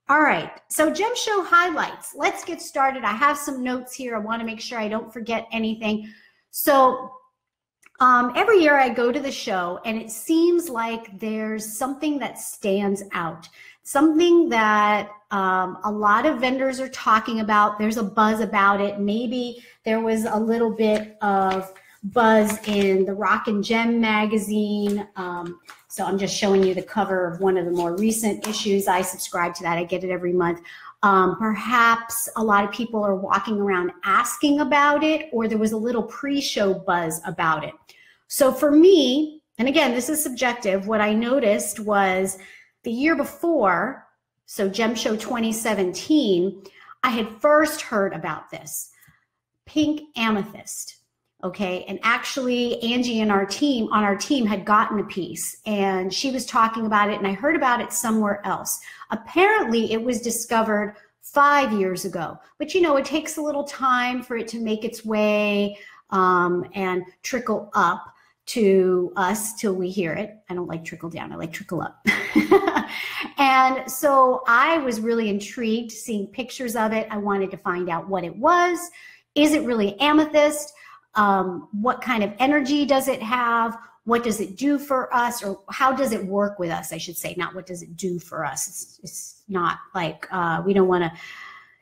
All right, so gem show highlights. Let's get started. I have some notes here. I want to make sure I don't forget anything. So every year I go to the show and it seems like there's something that stands out, something that a lot of vendors are talking about. There's a buzz about it. Maybe there was a little bit of buzz in the Rock and Gem magazine. So I'm just showing you the cover of one of the more recent issues. I subscribe to that. I get it every month. Perhaps a lot of people are walking around asking about it, or there was a little pre-show buzz about it. So for me, and again, this is subjective, what I noticed was the year before, so Gem Show 2017, I had first heard about this, pink amethyst. Okay, and actually Angie and on our team had gotten a piece and she was talking about it and I heard about it somewhere else. Apparently it was discovered 5 years ago, but you know, it takes a little time for it to make its way and trickle up to us till we hear it. I don't like trickle down, I like trickle up. And so I was really intrigued seeing pictures of it. I wanted to find out what it was. Is it really amethyst? What kind of energy does it have? What does it do for us? Or how does it work with us, I should say, not what does it do for us. It's not like we don't want to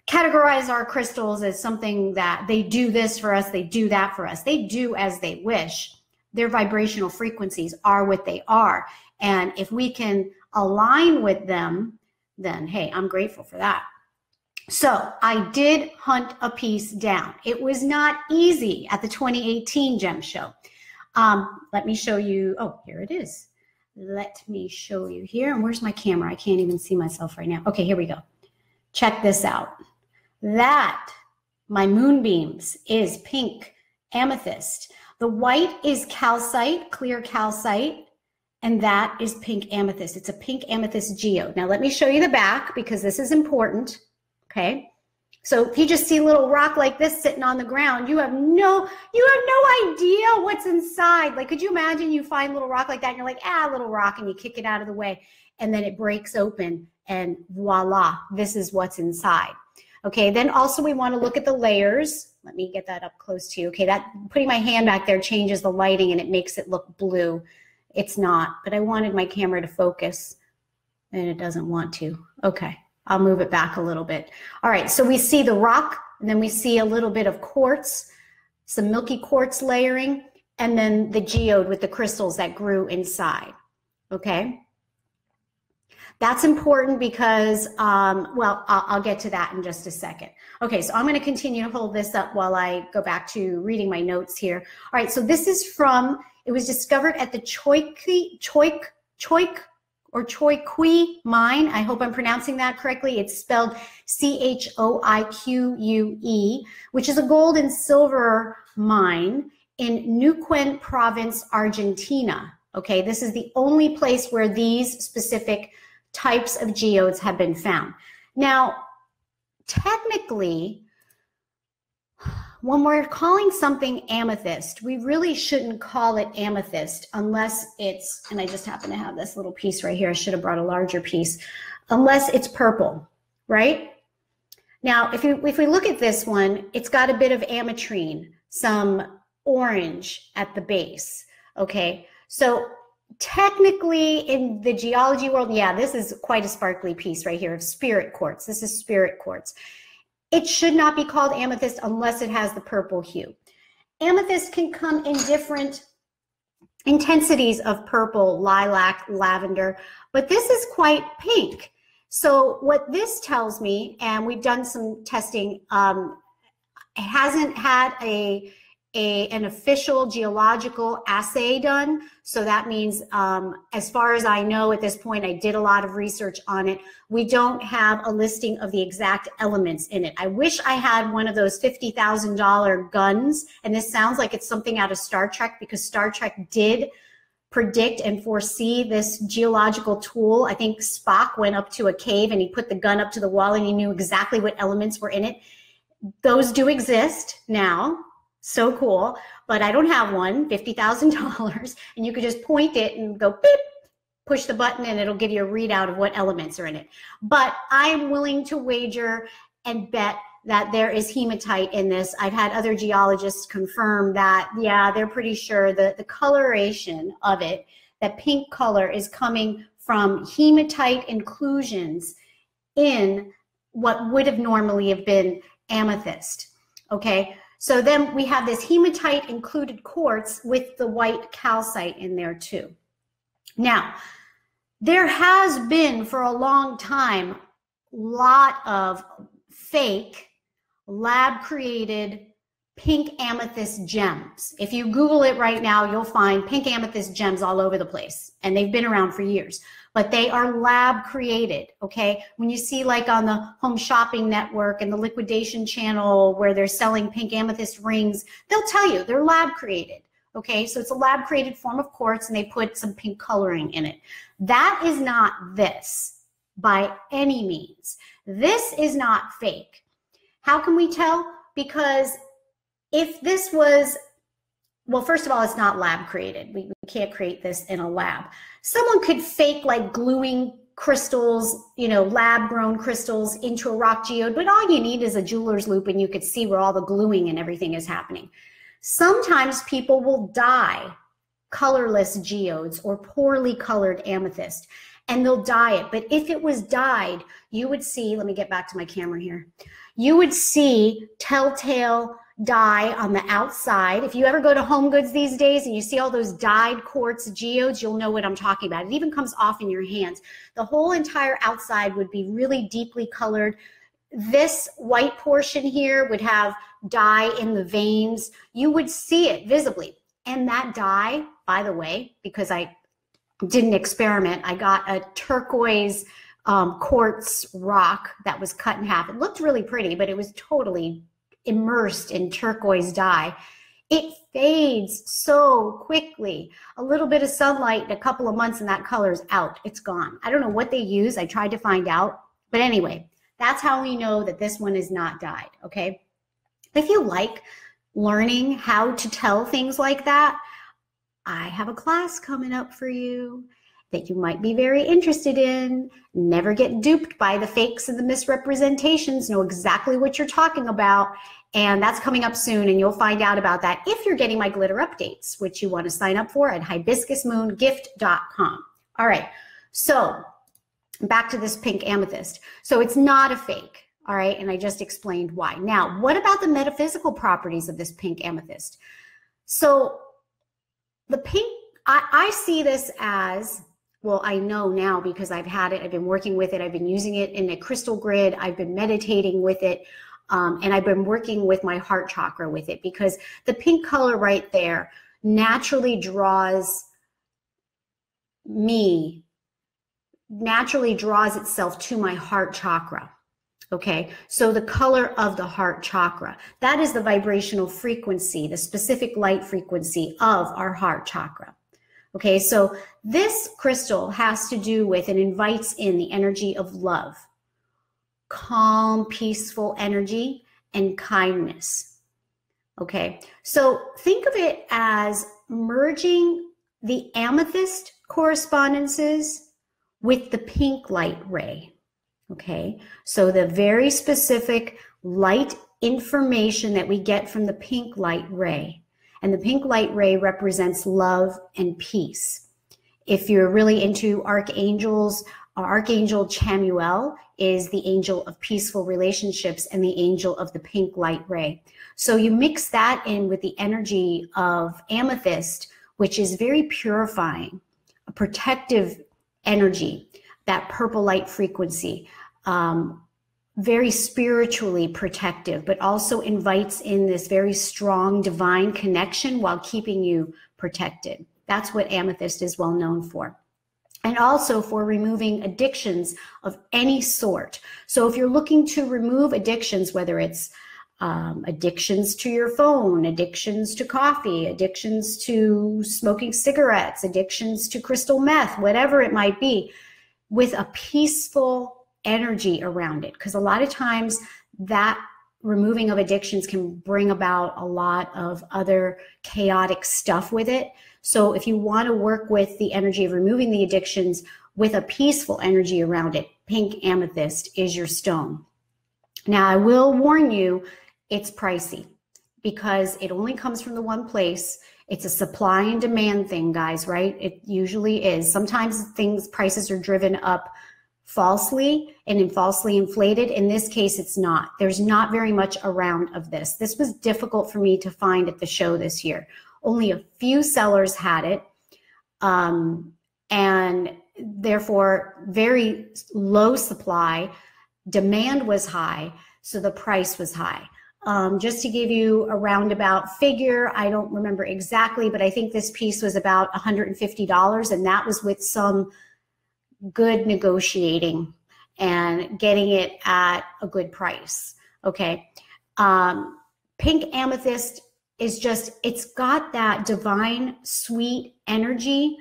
categorize our crystals as something that they do this for us, they do that for us. They do as they wish. Their vibrational frequencies are what they are. And if we can align with them, then hey, I'm grateful for that. So I did hunt a piece down. It was not easy at the 2018 Gem Show. Let me show you. Oh, here it is. Let me show you here. And where's my camera? I can't even see myself right now. Okay, here we go. Check this out. That, my moonbeams, is pink amethyst. The white is calcite, clear calcite, and that is pink amethyst. It's a pink amethyst geode. Now let me show you the back because this is important. Okay, so if you just see a little rock like this sitting on the ground, you have no idea what's inside. Like, could you imagine you find a little rock like that and you're like, ah, little rock, and you kick it out of the way and then it breaks open and voila, this is what's inside. Okay, then also we want to look at the layers. Let me get that up close to you. Okay, that putting my hand back there changes the lighting and it makes it look blue. It's not, but I wanted my camera to focus and it doesn't want to. Okay. I'll move it back a little bit. All right, so we see the rock, and then we see a little bit of quartz, some milky quartz layering, and then the geode with the crystals that grew inside, okay? That's important because, well, I'll get to that in just a second. Okay, so I'm gonna continue to hold this up while I go back to reading my notes here. All right, so this is from, it was discovered at the Choiqui mine. I hope I'm pronouncing that correctly. It's spelled Choique, which is a gold and silver mine in Neuquén province, Argentina. Okay, this is the only place where these specific types of geodes have been found. Now, technically, when we're calling something amethyst, we really shouldn't call it amethyst unless it's, and I just happen to have this little piece right here. I should have brought a larger piece, unless it's purple, right? Now, if we look at this one, it's got a bit of ametrine, some orange at the base, okay? So technically in the geology world, yeah, this is quite a sparkly piece right here of spirit quartz. This is spirit quartz. It should not be called amethyst unless it has the purple hue. Amethyst can come in different intensities of purple, lilac, lavender, but this is quite pink. So what this tells me, and we've done some testing, it hasn't had an official geological assay done. So that means, as far as I know at this point, I did a lot of research on it. We don't have a listing of the exact elements in it. I wish I had one of those $50,000 guns. And this sounds like it's something out of Star Trek, because Star Trek did predict and foresee this geological tool. I think Spock went up to a cave and he put the gun up to the wall and he knew exactly what elements were in it. Those do exist now. So cool. But I don't have one, $50,000. And you could just point it and go beep, push the button, and it'll give you a readout of what elements are in it. But I'm willing to wager and bet that there is hematite in this. I've had other geologists confirm that, yeah, they're pretty sure that the coloration of it, that pink color, is coming from hematite inclusions in what would have normally have been amethyst. Okay, so then we have this hematite included quartz with the white calcite in there too. Now, there has been for a long time a lot of fake lab created pink amethyst gems. If you Google it right now, you'll find pink amethyst gems all over the place, and they've been around for years, but they are lab created. Okay, when you see like on the Home Shopping Network and the Liquidation Channel where they're selling pink amethyst rings, they'll tell you they're lab created. Okay, so it's a lab created form of quartz, and they put some pink coloring in it. That is not this by any means. This is not fake. How can we tell? Because if this was, well, first of all, it's not lab created. We can't create this in a lab. Someone could fake like gluing crystals, you know, lab grown crystals into a rock geode, but all you need is a jeweler's loupe and you could see where all the gluing and everything is happening. Sometimes people will dye colorless geodes or poorly colored amethyst, and they'll dye it. But if it was dyed, you would see, let me get back to my camera here. You would see telltale dye on the outside. If you ever go to Home Goods these days and you see all those dyed quartz geodes, you'll know what I'm talking about. It even comes off in your hands. The whole entire outside would be really deeply colored. This white portion here would have dye in the veins. You would see it visibly. And that dye, by the way, because I didn't experiment, I got a turquoise quartz rock that was cut in half. It looked really pretty, but it was totally immersed in turquoise dye. It fades so quickly. A little bit of sunlight in a couple of months and that color is out. It's gone. I don't know what they use. I tried to find out. But anyway, that's how we know that this one is not dyed, okay? If you like learning how to tell things like that, I have a class coming up for you that you might be very interested in. Never get duped by the fakes and the misrepresentations. Know exactly what you're talking about. And that's coming up soon, and you'll find out about that if you're getting my glitter updates, which you want to sign up for at hibiscusmoongift.com. All right, so back to this pink amethyst. So it's not a fake, all right, and I just explained why. Now, what about the metaphysical properties of this pink amethyst? So the pink, I see this as, well, I know now because I've had it, I've been working with it, I've been using it in a crystal grid, I've been meditating with it, and I've been working with my heart chakra with it, because the pink color right there naturally draws itself to my heart chakra. Okay, so the color of the heart chakra, that is the vibrational frequency, the specific light frequency of our heart chakra. Okay, so this crystal has to do with and invites in the energy of love, calm, peaceful energy, and kindness. Okay, so think of it as merging the amethyst correspondences with the pink light ray. Okay, so the very specific light information that we get from the pink light ray. And the pink light ray represents love and peace. If you're really into archangels, Archangel Chamuel is the angel of peaceful relationships and the angel of the pink light ray. So you mix that in with the energy of amethyst, which is very purifying, a protective energy, that purple light frequency, very spiritually protective, but also invites in this very strong divine connection while keeping you protected. That's what amethyst is well known for. And also for removing addictions of any sort. So if you're looking to remove addictions, whether it's addictions to your phone, addictions to coffee, addictions to smoking cigarettes, addictions to crystal meth, whatever it might be, with a peaceful energy around it. Because a lot of times that removing of addictions can bring about a lot of other chaotic stuff with it. So if you want to work with the energy of removing the addictions with a peaceful energy around it, pink amethyst is your stone. Now, I will warn you, it's pricey because it only comes from the one place. It's a supply and demand thing, guys, right? It usually is. Sometimes prices are driven up falsely and falsely inflated. In this case, it's not. There's not very much around of this. This was difficult for me to find at the show this year. Only a few sellers had it, and therefore very low supply. Demand was high, so the price was high. Just to give you a roundabout figure, I don't remember exactly, but I think this piece was about $150, and that was with some good negotiating and getting it at a good price. Okay. Pink amethyst is just, it's got that divine sweet energy,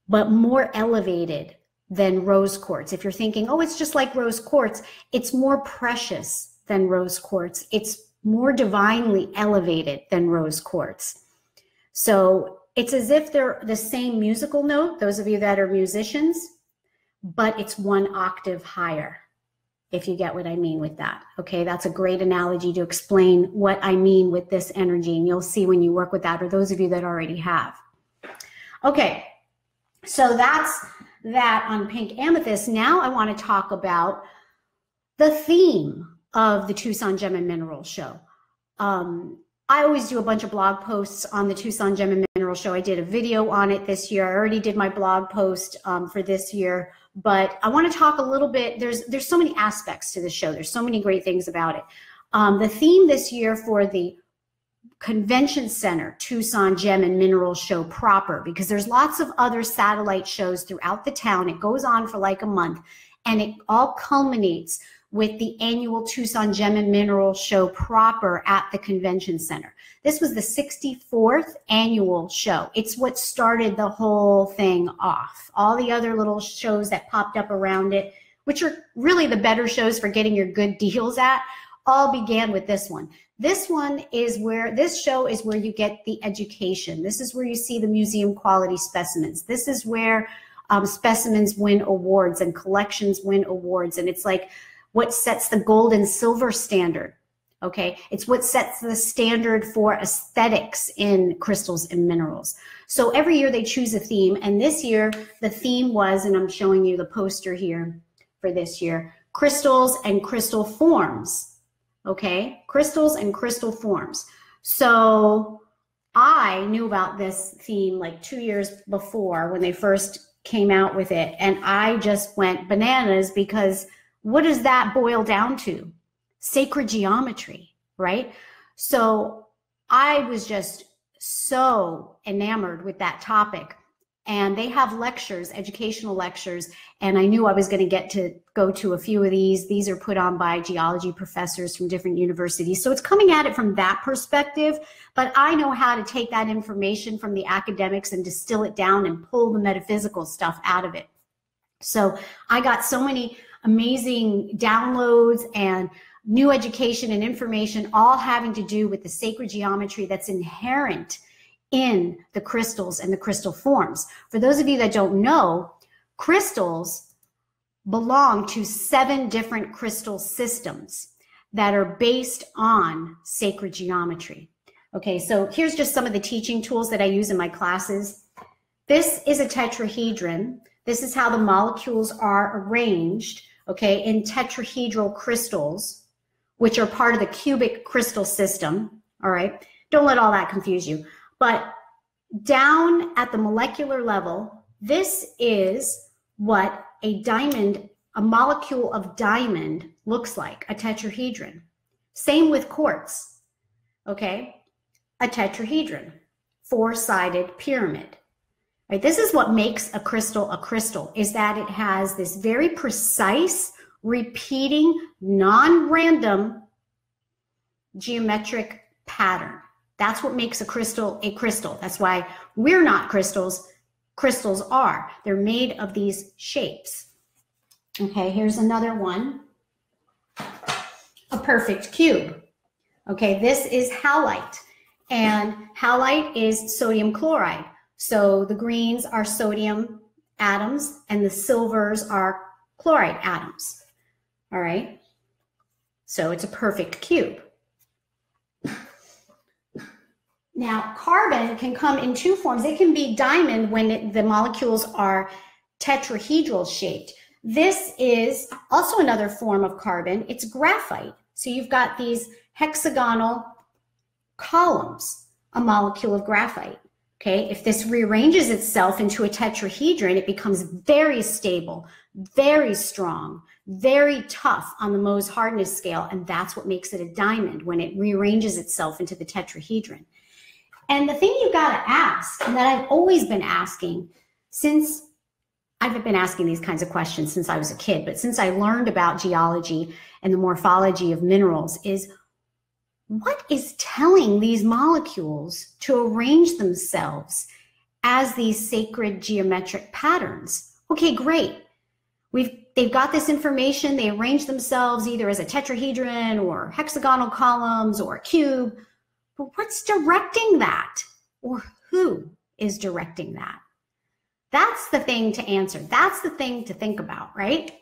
but more elevated than rose quartz. If you're thinking, oh, it's just like rose quartz, it's more precious than rose quartz. It's more divinely elevated than rose quartz. So it's as if they're the same musical note, those of you that are musicians, but it's one octave higher, if you get what I mean with that. Okay, that's a great analogy to explain what I mean with this energy, and you'll see when you work with that, or those of you that already have. Okay, so that's that on pink amethyst. Now I want to talk about the theme of the Tucson Gem and Mineral Show. I always do a bunch of blog posts on the Tucson Gem and Mineral Show. I did a video on it this year. I already did my blog post for this year, but I want to talk a little bit. There's so many aspects to the show. There's so many great things about it. The theme this year for the Convention Center Tucson Gem and Mineral Show proper, because there's lots of other satellite shows throughout the town. It goes on for like a month, and it all culminates with the annual Tucson Gem and Mineral Show proper at the Convention Center. This was the 64th annual show. It's what started the whole thing off. All the other little shows that popped up around it, which are really the better shows for getting your good deals at, all began with this one. This show is where you get the education. This is where you see the museum quality specimens. This is where specimens win awards and collections win awards. And it's like what sets the gold and silver standard. Okay, it's what sets the standard for aesthetics in crystals and minerals. So every year they choose a theme, and this year the theme was, and I'm showing you the poster here for this year, crystals and crystal forms. Okay, crystals and crystal forms. So I knew about this theme like 2 years before when they first came out with it, and I just went bananas because what does that boil down to? Sacred geometry, right? So I was just so enamored with that topic. And they have lectures, educational lectures, and I knew I was going to get to go to a few of these. These are put on by geology professors from different universities. So it's coming at it from that perspective, but I know how to take that information from the academics and distill it down and pull the metaphysical stuff out of it. So I got so many amazing downloads and new education and information, all having to do with the sacred geometry that's inherent in the crystals and the crystal forms. For those of you that don't know, crystals belong to 7 different crystal systems that are based on sacred geometry. Okay, so here's just some of the teaching tools that I use in my classes. This is a tetrahedron. This is how the molecules are arranged, okay, in tetrahedral crystals, which are part of the cubic crystal system, all right? Don't let all that confuse you. But down at the molecular level, this is what a diamond, a molecule of diamond looks like, a tetrahedron. Same with quartz, okay? A tetrahedron, 4-sided pyramid. Right? This is what makes a crystal, is that it has this very precise, repeating, non-random geometric pattern. That's what makes a crystal a crystal. That's why we're not crystals. Crystals are. They're made of these shapes. Okay, here's another one. A perfect cube. Okay, this is halite, and halite is sodium chloride. So the greens are sodium atoms and the silvers are chloride atoms. All right, so it's a perfect cube. Now, carbon can come in two forms. It can be diamond when the molecules are tetrahedral shaped. This is also another form of carbon. It's graphite. So you've got these hexagonal columns, a molecule of graphite. Okay, if this rearranges itself into a tetrahedron, it becomes very stable, very strong, very tough on the Mohs hardness scale, and that's what makes it a diamond when it rearranges itself into the tetrahedron. And the thing you got to ask, and that I've always been asking since I've been asking these kinds of questions since I was a kid, but since I learned about geology and the morphology of minerals, is what is telling these molecules to arrange themselves as these sacred geometric patterns? Okay, great. They've got this information. They arrange themselves either as a tetrahedron or hexagonal columns or a cube. But what's directing that? Or who is directing that? That's the thing to answer. That's the thing to think about, right?